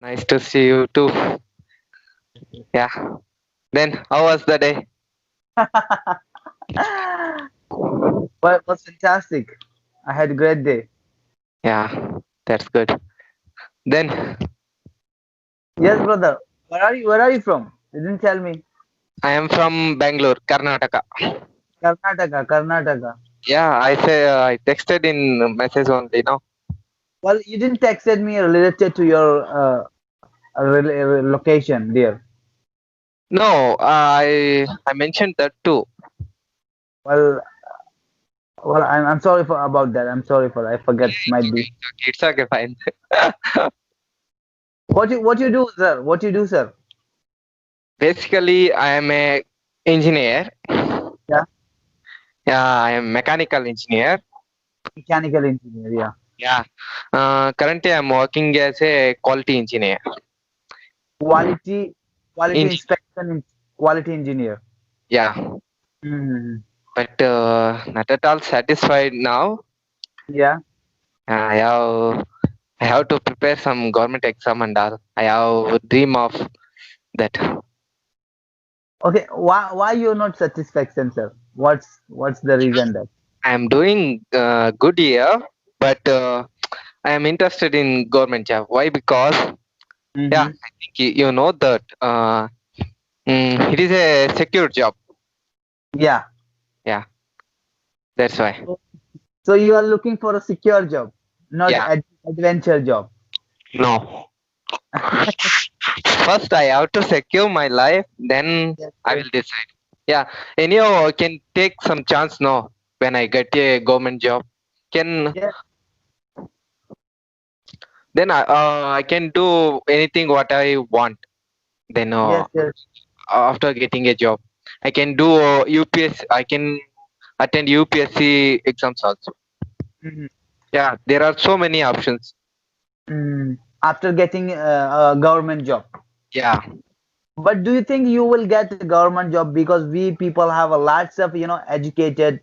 Nice to see you too. Yeah. Then, how was the day? Well, it was fantastic. I had a great day. Yeah, that's good. Then, Yes, brother. Where are you? Where are you from? You didn't tell me. I am from Bangalore, Karnataka. Karnataka, Karnataka. Yeah, I say I texted in message only now. Well, you didn't texted me related to your location, dear. No, I mentioned that too. Well, I'm sorry for about that. I'm sorry for that. I forget. Might be. It's okay, fine. What you do, sir? What you do, sir? Basically, I am a engineer. Yeah, Yeah, I am mechanical engineer. mechanical engineer. Yeah, Yeah. Currently, I'm working as a quality engineer. quality quality Engineer. inspection, quality engineer. Yeah, Hmm. but not at all satisfied now. Yeah. I have to prepare some government exam and all. I have a dream of that. Okay. Why you're not satisfaction, sir? What's the reason that? I am doing good here, but I am interested in government job. Why? Because yeah, Mm-hmm. I think you know that it is a secure job. Yeah. Yeah, that's why. So so you are looking for a secure job, not Yeah, adventure job. no. First, I have to secure my life. Then Yes, I yes. will decide. Yeah, anyhow, I can take some chance now when I get a government job. Can Yes, then I can do anything what I want. Then yes, yes. after getting a job, I can do UPS. I can attend UPSC exams also. Mhm. Yeah, there are so many options. After getting a government job. Yeah, But do you think you will get a government job because we people have a lots of educated,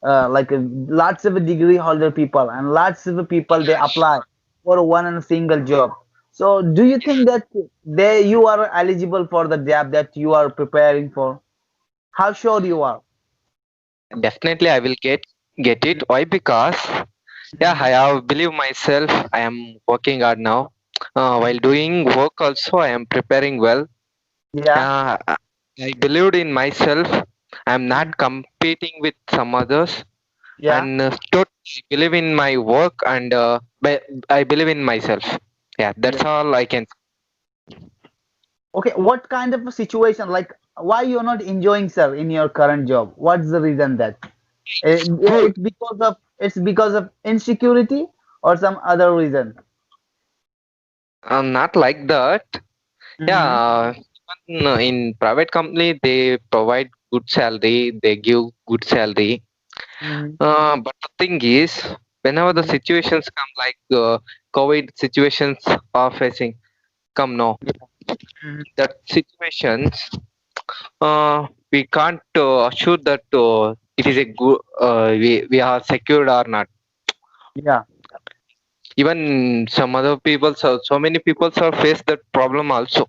lots of degree holder people and lots of people they apply for one and single job. So do you think that they you are eligible for the job that you are preparing for? How sure you are? definitely I will get it. Why? Because yeah, I Mhm. have believe myself. I am working hard now. While doing work also, I am preparing well. Yeah. Yeah, I believed in myself. I am Mhm. not competing with some others, Yeah. and totally believe in my work, and I believe in myself. Yeah, Yeah. that's all I can. Okay. What kind of a situation? Like, why you're not enjoying, sir, in your current job? What's the reason that? Good. It's because of insecurity or some other reason. Not like that. Mm-hmm. Yeah, even in private company they provide good salary. They give good salary. Mm-hmm. But the thing is, whenever the situations come like COVID situations are facing, come now, Mm-hmm. that situations, we can't assure that it is a good, we are secured or not. Yeah. Even some other people, so many people have faced that problem also.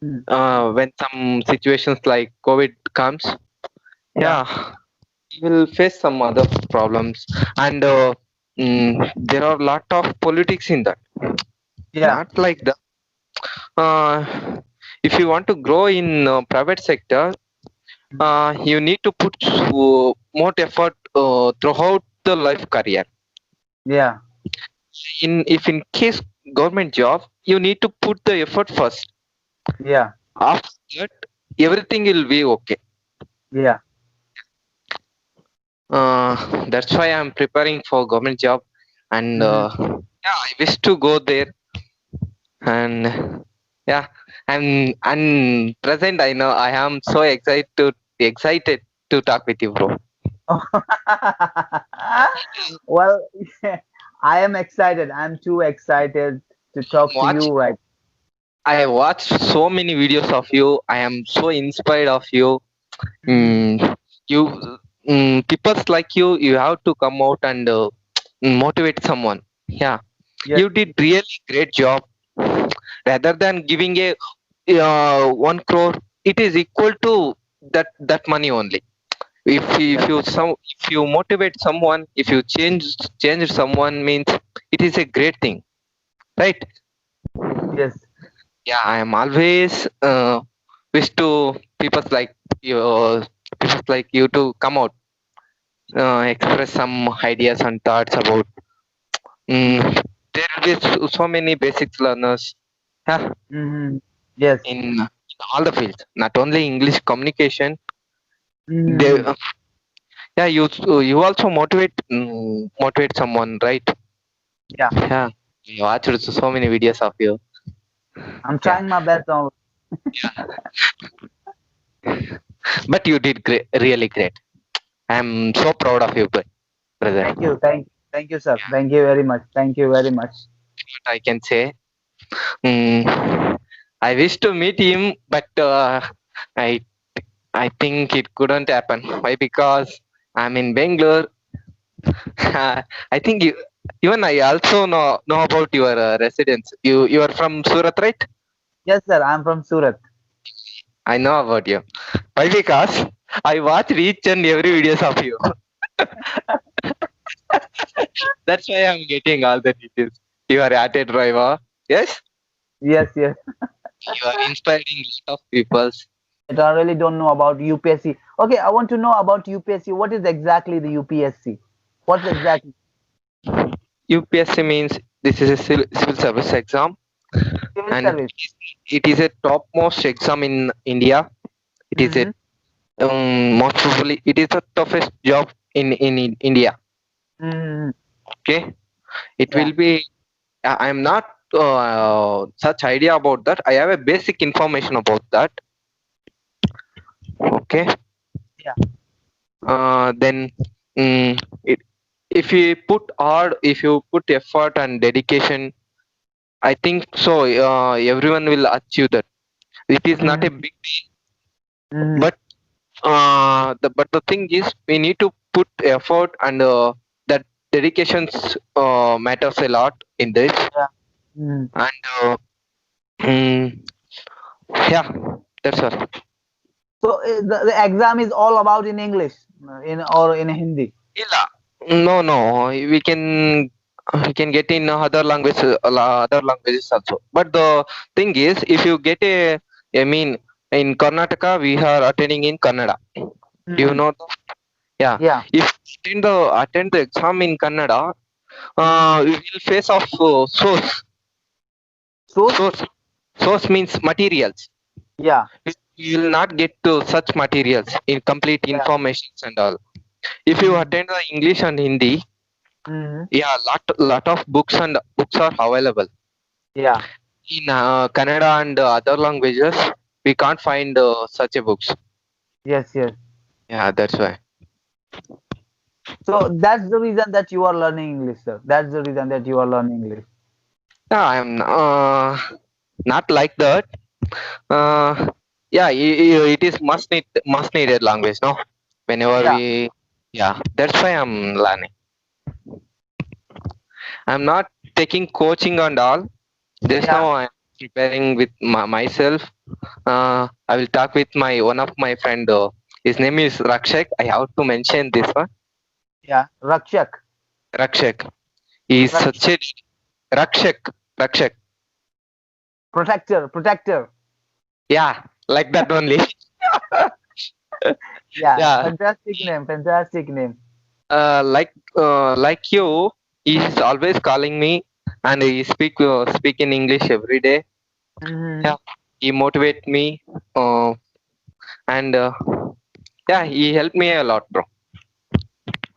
Mm. When some situations like COVID comes, Yeah. yeah, we will face some other problems, and there are a lot of politics in that. Yeah. Not like that. If you want to grow in private sector, you need to put more effort throughout the life career. Yeah. If in case government job, you need to put the effort first. Yeah. After that, everything will be okay. Yeah. That's why I'm preparing for government job, and Mm-hmm. yeah, I wish to go there. And yeah, and present. I know I am so excited to talk with you, bro. Well, I am excited. I'm too excited to talk to Watch. you right. I watched so many videos of you. I am so inspired of you. Mm-hmm. You peoples like you have to come out and motivate someone. Yeah, Yes. you did really great job. rather than giving a 1 crore, it is equal to that money only. Yes, If you motivate someone, if you change someone, means it is a great thing, right? yes, Yeah, I am always wish to people like you people like you to come out, express some ideas and thoughts about. There will be so many basics learners, yeah, mm-hmm. Yes, in all the fields, not only English communication. They, mm-hmm. yeah, you also motivate someone, right? Yeah, Yeah, I watched so many videos of you. I'm Yeah, trying my best on. but you did great, really great. I'm so proud of you, brother. Thank you, sir. Thank you very much. Thank you very much. What I can say. I wish to meet him, but I I think it couldn't happen. Why? Because I'm in Bangalore. I think you, even I also know about your residence. You are from Surat, right? Yes, sir. I'm from Surat. I know about you. Why? Because I watch each and every videos of you. That's why I'm getting all the details. You are at a driver. Yes, Yes, yes. you are inspiring lot of people. I really don't know about UPSC. Okay, I want to know about UPSC. What is exactly the UPSC? What's exactly UPSC means this is a civil service exam, civil and service? it is a topmost exam in India. It is a Mm-hmm. most probably it is the toughest job in India. Mm-hmm. Okay, it Yeah, will be. I'm not such idea about that. I have a basic information about that. Okay, yeah. then it, if you put effort and dedication, I think so. Everyone will achieve that. It is not a Mm-hmm. big, Mm-hmm. but the thing is we need to put effort, and that dedications matters a lot in this. Yeah. Mm-hmm. And mm, yeah, that's all. So the exam is all about in English, in or in Hindi. Illa. No, we can get in other languages also, but the thing is if you get a, I mean, in Karnataka we are attending in Kannada. Do you Mm-hmm. know that? Yeah, Yeah. if attend the exam in Kannada, Mm-hmm. we will face off source. Source? Source means materials. Yeah. You will not get to such materials in complete Yeah. informations and all. If you Mm-hmm. attend the English and Hindi, Mm-hmm. yeah, lot of books are available. Yeah. In Kannada and other languages, we can't find such a books. Yes, yes. Yeah, that's why. So that's the reason that you are learning English, sir. That's the reason that you are learning English. Yeah, I'm not like that. Mm-hmm. Uh, yeah, it is must needed language, no? Whenever Yeah. we, yeah, that's why I'm learning. I'm not taking coaching and all. Just Yeah. now I'm preparing with myself. I will talk with my one of my friend. His name is Rakshak. I have to mention this one. Yeah. Rakshak. Rakshak. He is such Rakshak. a Rakshak. Rakshak. Protector. Protector. Yeah, like that only. Yeah. Yeah. Fantastic name. Fantastic name. Like you, he is always calling me, and he speak in English every day. Mm-hmm. Yeah, he motivate me. And yeah, he helped me a lot, bro.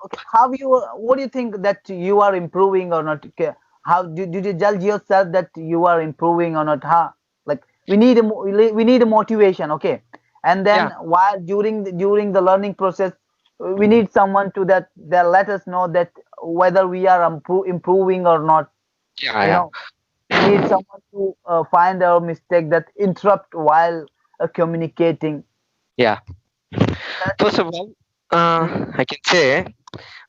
Okay. How you? What do you think that you are improving or not? Okay, how did you judge yourself that you are improving or not? Huh? Like we need a motivation. Okay. And Yeah, then while during the learning process, we need someone to that let us know that whether we are improving or not. You yeah, know, we need someone to find our mistake that interrupt while communicating. yeah. That, First of all, I can say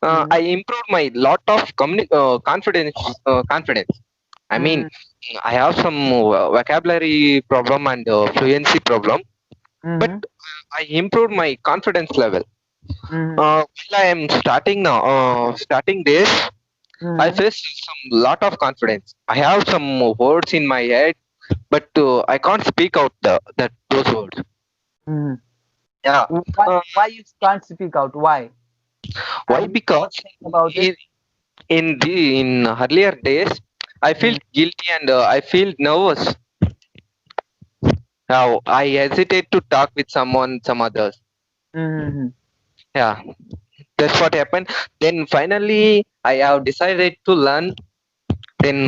I mm-hmm. improved my lot of confidence. Confidence. I mean, Mm-hmm. I have some vocabulary problem and fluency problem, but Mm-hmm. I improved my confidence level. Mm-hmm. While I am starting now, starting this, I Mm-hmm. face some lot of confidence. I have some words in my head, but I can't speak out that those words. Mm-hmm. Yeah. Why Uh, why you can't speak out? Why? why? Have you ever Because think about it? in earlier days, I felt Mm-hmm. guilty and I feel nervous. Now I hesitate to talk with someone, some others. Mm-hmm. Yeah, that's what happened. Then finally, I have decided to learn. Then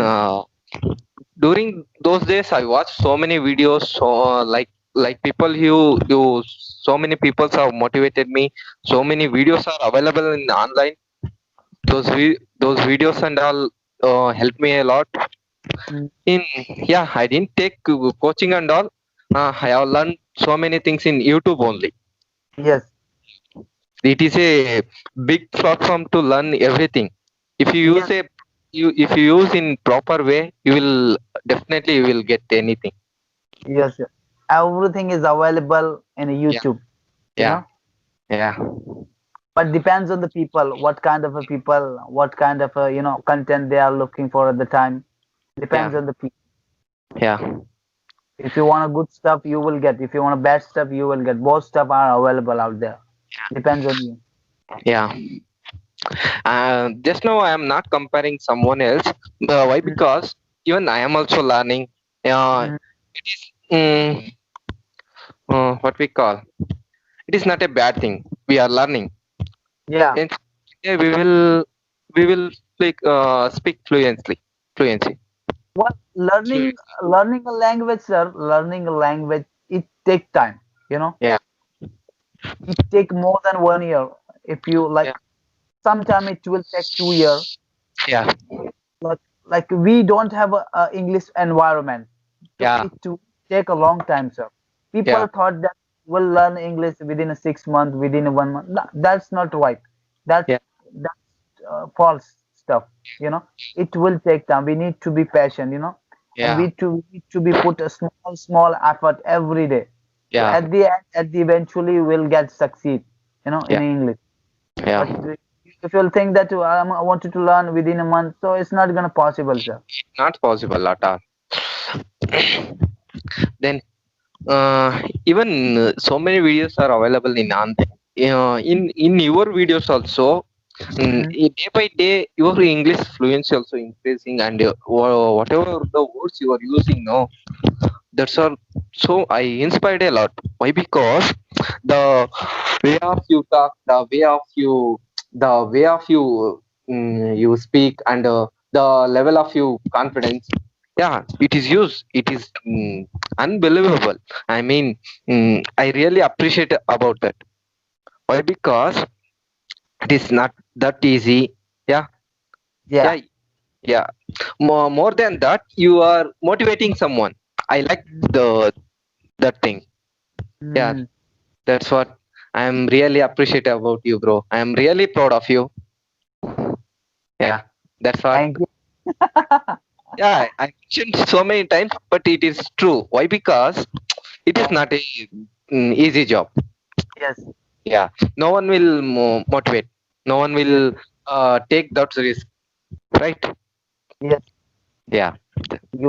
during those days, I watched so many videos. So like people you so many people have motivated me. So many videos are available in online. Those videos and all helped me a lot. In yeah, I didn't take coaching and all. I have learned so many things in YouTube only. Yes. It is a big platform to learn everything. If you use Yes. if you use in proper way, you will get anything. Yes. Yes. Everything is available in Yeah, YouTube. You yeah, know, yeah, but depends on the people. What kind of a people? What kind of a content they are looking for at the time. yeah, Depends on the people. yeah, If you want a good stuff, you will get. If you want a bad stuff, you will get. Both stuff are available out there. Depends on you. yeah. Just now I am not comparing someone else. Why? Mm, Because even I am also learning. mm, It is what we call. It is not a bad thing. We are learning. yeah. And yeah, we will speak fluency. Well, learning a language, sir. Learning a language, it take time. You know, Yeah, it take more than 1 year. If you yeah, like, sometime it will take 2 year. yeah, Like we don't have a English environment, so yeah, it to take a long time, sir. yeah, People thought that we'll learn English within a 6 month, within a 1 month. No, that's not right. That's yeah, that's false stuff. It will take time. We need to be patient. And yeah, we need to be put a small effort every day. So yeah, at the end, eventually we'll get succeed. In yeah, English. yeah. But if you'll think that I wanted to learn within a month, so it's not gonna possible, sir. Not possible at all. Then even so many videos are available in in your videos also. Mm-hmm. Day by day, your English fluency also increasing, and whatever the words you are using now, that's all. So I inspired a lot. Why? Because the way of you talk, the way of you you speak, and the level of you confidence. Yeah, it is used. It is unbelievable. I mean, I really appreciate about that. Why? Because it is not that easy. Yeah, Yeah. yeah, yeah. More than that, you are motivating someone. I like the that thing. Yeah, Mm-hmm. that's what I'm really appreciative about you, bro. I'm really proud of you. Yeah, that's what. Thank you. Yeah, I mentioned so many times, but it is true. Why? Because it is not a easy job. Yes. Yeah, no one will motivate. No one Yes. will take that risk, right? Yes. Yeah. You